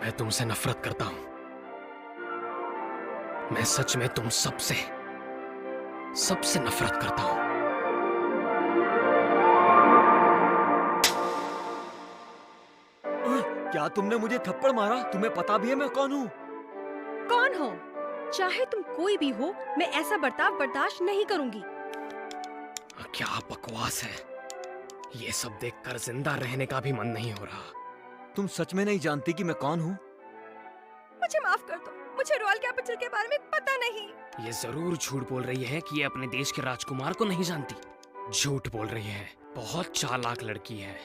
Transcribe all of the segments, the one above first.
मैं तुमसे नफरत करता हूं। मैं सच में तुम सबसे नफरत करता हूं। क्या तुमने मुझे थप्पड़ मारा? तुम्हें पता भी है मैं कौन हूँ? कौन हो? चाहे तुम कोई भी हो, मैं ऐसा बर्ताव बर्दाश्त नहीं करूंगी। क्या बकवास है। ये सब देखकर जिंदा रहने का भी मन नहीं हो रहा। तुम सच में नहीं जानती कि मैं कौन हूँ? मुझे माफ कर दो, मुझे रॉयल कैपिटल के बारे में पता नहीं। ये जरूर झूठ बोल रही है कि ये अपने देश के राजकुमार को नहीं जानती। झूठ बोल रही है, बहुत चालाक लड़की है।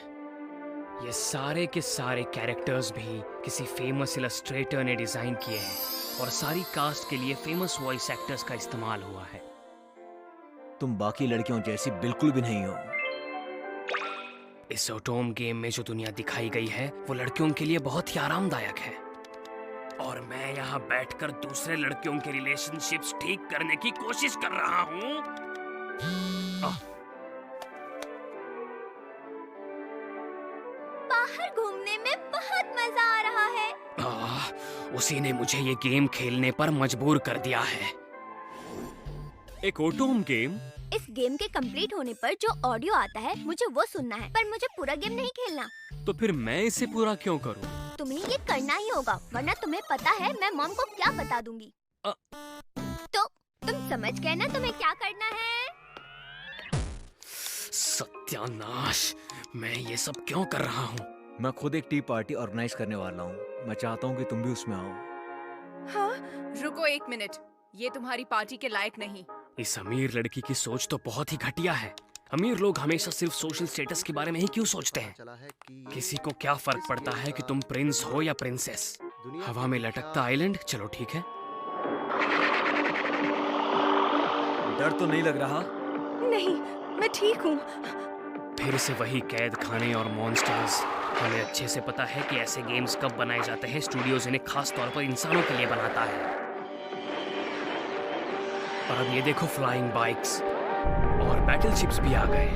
ये सारे के सारे कैरेक्टर्स भी किसी फेमस इलस्ट्रेटर ने डिजाइन किए हैं और सारी कास्ट के लिए फेमस वॉइस एक्टर्स का इस्तेमाल हुआ है। तुम बाकी लड़कियों जैसी बिल्कुल भी नहीं हो। इस ओटोम गेम में जो दुनिया दिखाई गई है वो लड़कियों के लिए बहुत ही आरामदायक है और मैं यहाँ बैठकर दूसरे लड़कियों के रिलेशनशिप्स ठीक करने की कोशिश कर रहा हूँ। बाहर घूमने में बहुत मजा आ रहा है। उसी ने मुझे ये गेम खेलने पर मजबूर कर दिया है। एक ओटोम गेम? इस गेम के कंप्लीट होने पर जो ऑडियो आता है मुझे वो सुनना है, पर मुझे पूरा गेम नहीं खेलना। तो फिर मैं इसे पूरा क्यों करूं? तुम्हें ये करना ही होगा, वरना तुम्हें पता है मैं मॉम को क्या बता दूंगी। तो तुम समझ गए ना तुम्हें क्या करना है? सत्यानाश, मैं ये सब क्यों कर रहा हूँ? मैं खुद एक टी पार्टी ऑर्गेनाइज करने वाला हूँ। मैं चाहता हूँ कि तुम भी उसमें आओ। हाँ, रुको एक मिनट, ये तुम्हारी पार्टी के लायक नहीं। इस अमीर लड़की की सोच तो बहुत ही घटिया है। अमीर लोग हमेशा सिर्फ सोशल स्टेटस के बारे में ही क्यों सोचते हैं? किसी को क्या फर्क पड़ता है कि तुम प्रिंस हो या प्रिंसेस? हवा में लटकता आइलैंड, चलो ठीक है। डर तो नहीं लग रहा? नहीं, मैं ठीक हूँ। फिर से वही कैद खाने और मॉन्स्टर्स। हमें अच्छे से पता है कि ऐसे गेम्स कब बनाए जाते हैं। स्टूडियोज इन्हें खास तौर पर इंसानों के लिए बनाता है। और अब ये देखो, फ्लाइंग बाइक्स और बैटलशिप्स भी आ गए।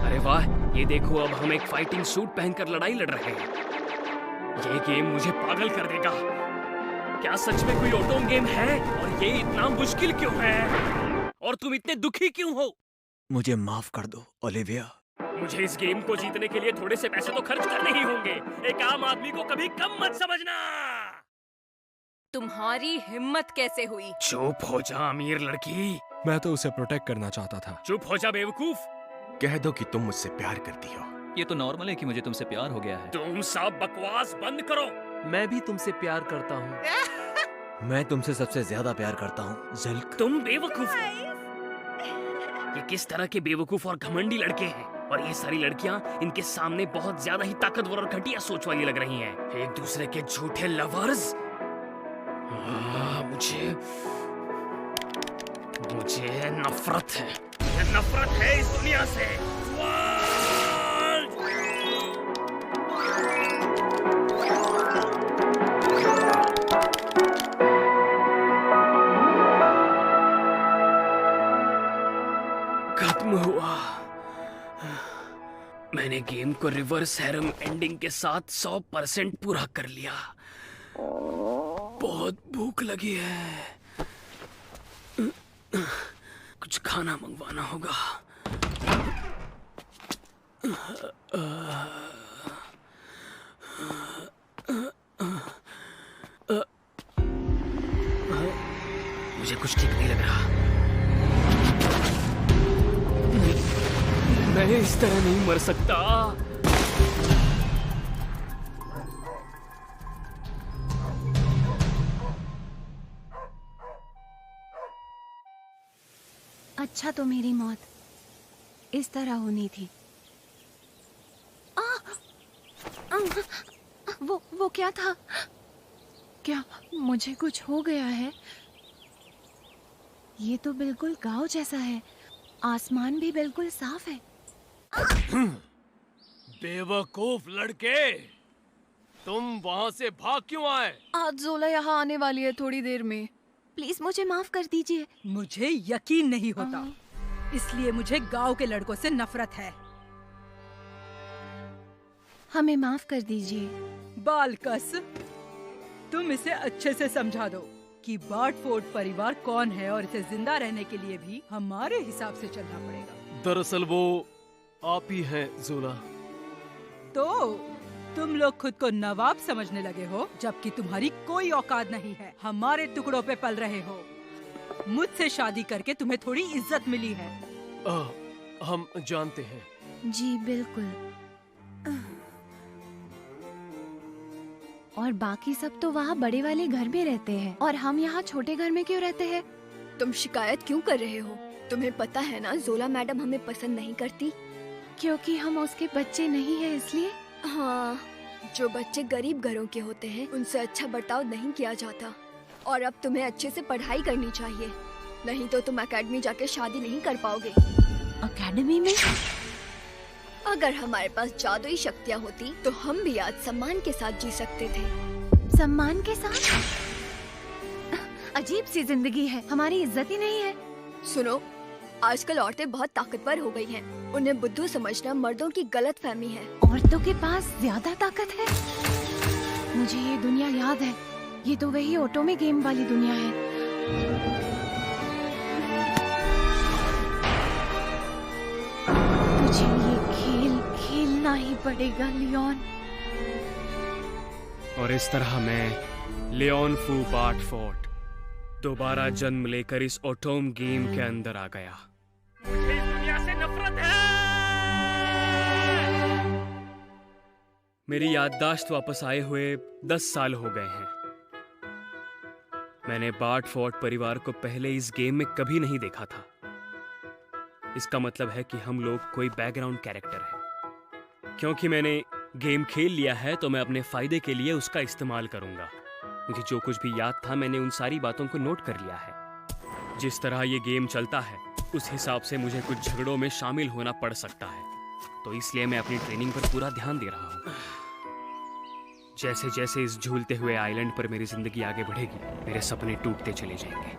अरे वाह, ये देखो, अब हम एक फाइटिंग सूट पहनकर लड़ाई लड़ रहे हैं। ये गेम मुझे पागल कर देगा। क्या सच में कोई ऑटोम गेम है? और ये इतना मुश्किल क्यों है? और तुम इतने दुखी क्यों हो? मुझे माफ कर दो ओलिविया। मुझे इस गेम को जीतने के लिए थोड़े से पैसे तो खर्च करने ही होंगे। एक आम आदमी को कभी कम मत समझना। तुम्हारी हिम्मत कैसे हुई? चुप हो जा अमीर लड़की। मैं तो उसे प्रोटेक्ट करना चाहता था। चुप हो जा बेवकूफ। कह दो कि तुम मुझसे प्यार करती हो। ये तो नॉर्मल है कि मुझे तुमसे प्यार हो गया है। तुम सब बकवास बंद करो। मैं भी तुमसे प्यार करता हूँ। मैं तुमसे सबसे ज्यादा प्यार करता हूँ, ज़ल्क। तुम बेवकूफ हो। ये किस तरह के बेवकूफ और घमंडी लड़के हैं? और ये सारी लड़कियां इनके सामने बहुत ज्यादा ही ताकतवर और घटिया सोच वाली लग रही हैं। एक दूसरे के झूठे लवर्स। मुझे नफरत है। मुझे नफरत है इस दुनिया से। खत्म हुआ। मैंने गेम को रिवर्स हैरम एंडिंग के साथ 100% पूरा कर लिया। बहुत भूख लगी है। कुछ खाना मंगवाना होगा। मुझे कुछ ठीक नहीं लग रहा। मैं इस तरह नहीं मर सकता। अच्छा, तो मेरी मौत इस तरह होनी थी। वो क्या था? क्या मुझे कुछ हो गया है? ये तो बिल्कुल गांव जैसा है। आसमान भी बिल्कुल साफ है। बेवकूफ लड़के, तुम वहाँ से भाग क्यों आए? आज जोला यहाँ आने वाली है थोड़ी देर में। प्लीज मुझे माफ कर दीजिए। मुझे यकीन नहीं होता, इसलिए मुझे गांव के लड़कों से नफरत है। हमें माफ कर दीजिए। बालकस, तुम इसे अच्छे से समझा दो कि बार्टफोर्ड परिवार कौन है और इसे जिंदा रहने के लिए भी हमारे हिसाब से चलना पड़ेगा। दरअसल वो आप ही हैं जोला। तो तुम लोग खुद को नवाब समझने लगे हो, जबकि तुम्हारी कोई औकात नहीं है। हमारे टुकड़ों पे पल रहे हो। मुझसे शादी करके तुम्हें थोड़ी इज्जत मिली है। हम जानते हैं। जी बिल्कुल। और बाकी सब तो वहाँ बड़े वाले घर में रहते हैं और हम यहाँ छोटे घर में क्यों रहते हैं? तुम शिकायत क्यों कर रहे हो? तुम्हें पता है ना जोला मैडम हमें पसंद नहीं करती। क्योंकि हम उसके बच्चे नहीं हैं इसलिए। हाँ, जो बच्चे गरीब घरों के होते हैं उनसे अच्छा बर्ताव नहीं किया जाता। और अब तुम्हें अच्छे से पढ़ाई करनी चाहिए, नहीं तो तुम एकेडमी जाके शादी नहीं कर पाओगे। एकेडमी में? अगर हमारे पास जादुई शक्तियाँ होती तो हम भी आज सम्मान के साथ जी सकते थे। सम्मान के साथ? अजीब सी जिंदगी है, हमारी इज्जत ही नहीं है। सुनो, आजकल औरतें बहुत ताकतवर हो गई हैं। उन्हें बुद्धू समझना मर्दों की गलत फहमी है। औरतों के पास ज्यादा ताकत है? मुझे ये दुनिया याद है। ये तो वही ऑटोमे गेम वाली दुनिया है। मुझे ये खेल खेलना ही पड़ेगा लियोन। और इस तरह मैं लियोन फू बार्टफोर्ड दोबारा जन्म लेकर इस ऑटोम गेम के अंदर आ गया। मुझे इस दुनिया से नफरत है। मेरी याददाश्त वापस आए हुए 10 साल हो गए हैं। मैंने बार्टफोर्ड परिवार को पहले इस गेम में कभी नहीं देखा था। इसका मतलब है कि हम लोग कोई बैकग्राउंड कैरेक्टर है। क्योंकि मैंने गेम खेल लिया है तो मैं अपने फायदे के लिए उसका इस्तेमाल करूंगा। मुझे जो कुछ भी याद था मैंने उन सारी बातों को नोट कर लिया है। जिस तरह ये गेम चलता है उस हिसाब से मुझे कुछ झगड़ों में शामिल होना पड़ सकता है, तो इसलिए मैं अपनी ट्रेनिंग पर पूरा ध्यान दे रहा हूँ। जैसे जैसे इस झूलते हुए आइलैंड पर मेरी जिंदगी आगे बढ़ेगी, मेरे सपने टूटते चले जाएंगे।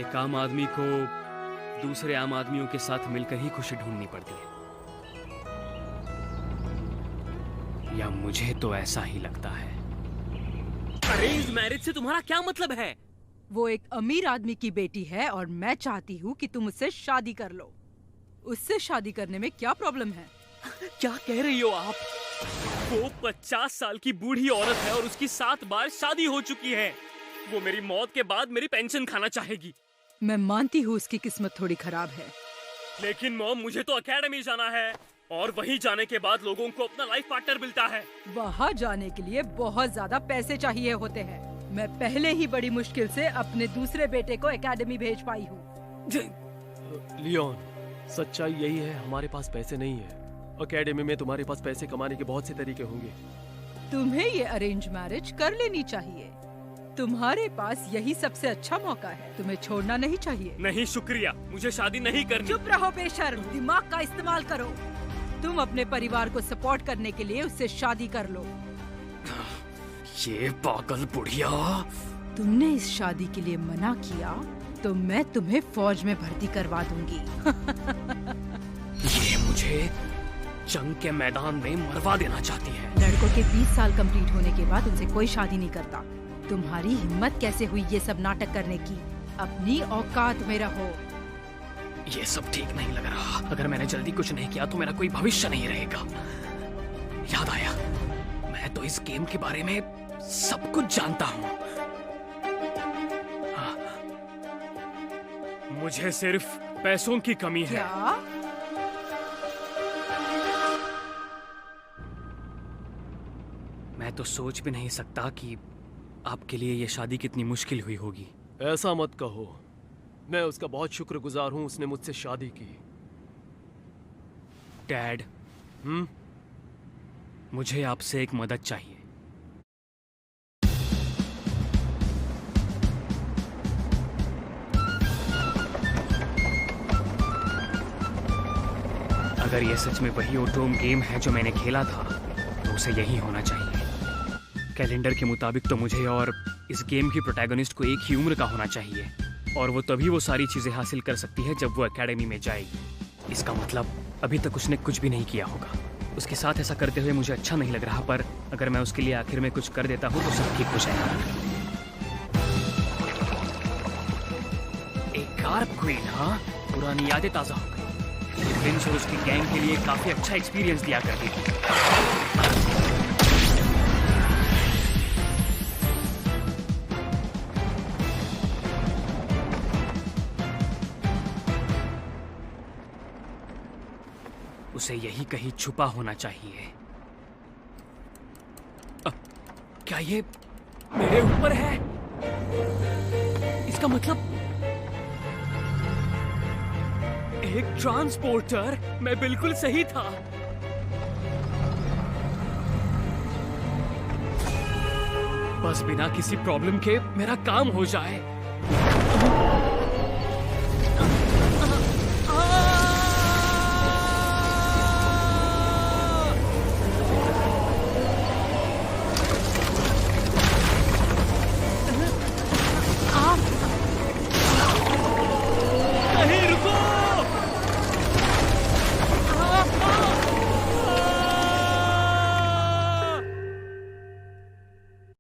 एक आम आदमी को दूसरे आम आदमियों के साथ मिलकर ही खुशी ढूंढनी पड़ती है, या मुझे तो ऐसा ही लगता है। अरेंज मैरिज से तुम्हारा क्या मतलब है? वो एक अमीर आदमी की बेटी है और मैं चाहती हूँ कि तुम उससे शादी कर लो। उससे शादी करने में क्या प्रॉब्लम है? क्या कह रही हो आप? वो 50 साल की बूढ़ी औरत है और उसकी 7 बार शादी हो चुकी है। वो मेरी मौत के बाद मेरी पेंशन खाना चाहेगी। मैं मानती हूँ उसकी किस्मत थोड़ी खराब है, लेकिन मॉम मुझे तो एकेडमी जाना है और वहीं जाने के बाद लोगों को अपना लाइफ पार्टनर मिलता है। वहाँ जाने के लिए बहुत ज्यादा पैसे चाहिए होते हैं। मैं पहले ही बड़ी मुश्किल से अपने दूसरे बेटे को एकेडमी भेज पाई हूँ। लियोन, सच्चाई यही है, हमारे पास पैसे नहीं है। एकेडमी में तुम्हारे पास पैसे कमाने के बहुत से तरीके होंगे। तुम्हें ये अरेंज मैरिज कर लेनी चाहिए। तुम्हारे पास यही सबसे अच्छा मौका है। तुम्हें छोड़ना नहीं चाहिए। नहीं शुक्रिया, मुझे शादी नहीं करनी। चुप रहो बेशर्म, दिमाग का इस्तेमाल करो। तुम अपने परिवार को सपोर्ट करने के लिए उससे शादी कर लो। ये पागल बुढ़िया। तुमने इस शादी के लिए मना किया तो मैं तुम्हें फौज में भर्ती करवा दूंगी। ये मुझे जंग के मैदान में मरवा देना चाहती है। लड़कों के 20 साल कंप्लीट होने के बाद उनसे कोई शादी नहीं करता। तुम्हारी हिम्मत कैसे हुई ये सब नाटक करने की? अपनी औकात में रहो। ये सब ठीक नहीं लग रहा। अगर मैंने जल्दी कुछ नहीं किया तो मेरा कोई भविष्य नहीं रहेगा। याद आया, मैं तो इस गेम के बारे में सब कुछ जानता हूँ। हाँ, मुझे सिर्फ पैसों की कमी है। क्या? मैं तो सोच भी नहीं सकता कि आपके लिए ये शादी कितनी मुश्किल हुई होगी। ऐसा मत कहो, मैं उसका बहुत शुक्रगुजार हूँ, उसने मुझसे शादी की। डैड, मुझे आपसे एक मदद चाहिए। अगर ये सच में वही ऑटोम गेम है जो मैंने खेला था तो उसे यही होना चाहिए। कैलेंडर के मुताबिक तो मुझे और इस गेम की प्रोटैगनिस्ट को एक ही उम्र का होना चाहिए, और वो तभी वो सारी चीजें हासिल कर सकती है जब वो एकेडमी में जाएगी। इसका मतलब अभी तक उसने कुछ भी नहीं किया होगा। उसके साथ ऐसा करते हुए मुझे अच्छा नहीं लग रहा, पर अगर मैं उसके लिए आखिर में कुछ कर देता हूँ तो सब ठीक हो जाएगा। एक कार्प क्वीन, हाँ? पुरानी यादें ताजा हो गई। प्रिंस और उसकी गैंग के लिए काफी अच्छा एक्सपीरियंस दिया करती थी। उसे यही कहीं छुपा होना चाहिए। क्या ये मेरे ऊपर है? इसका मतलब एक ट्रांसपोर्टर? मैं बिल्कुल सही था। बस बिना किसी प्रॉब्लम के मेरा काम हो जाए।